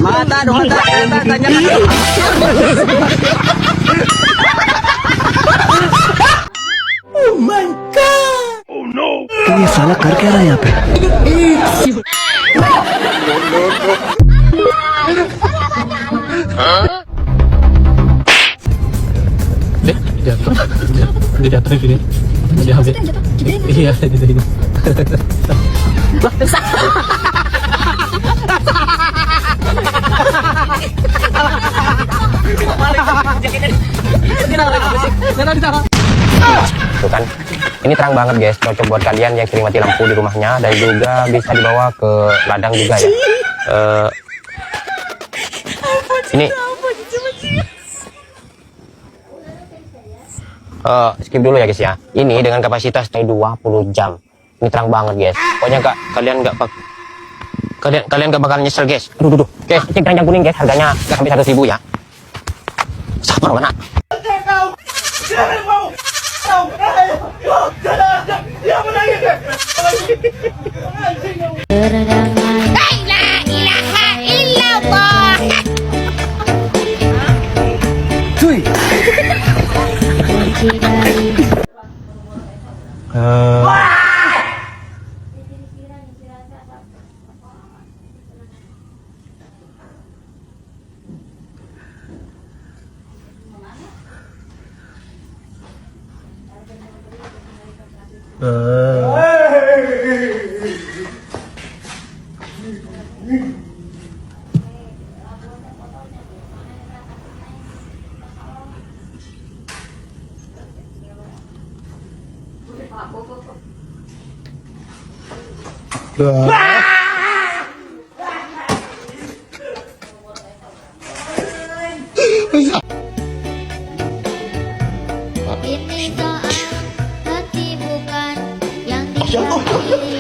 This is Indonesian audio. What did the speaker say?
Mata dong, mata tanya. Oh my god. Oh no. ये साला कर क्या रहा है यहाँ पे? Dia jatuh gini. Dia hampir. Iya, ini. Tuh kan, ini terang banget guys, cocok buat kalian yang sering mati lampu di rumahnya, dan juga bisa dibawa ke ladang juga ya. Ini skip dulu ya guys ya. Ini dengan kapasitas 20 jam. Ini terang banget guys. Pokoknya kalian gak bakal nyesel guys. Aduh. Guys, cek keranjang kuning guys, harganya gak sampai 100.000 ya. Sabar mana? Ini soal hati bukan yang dikasih.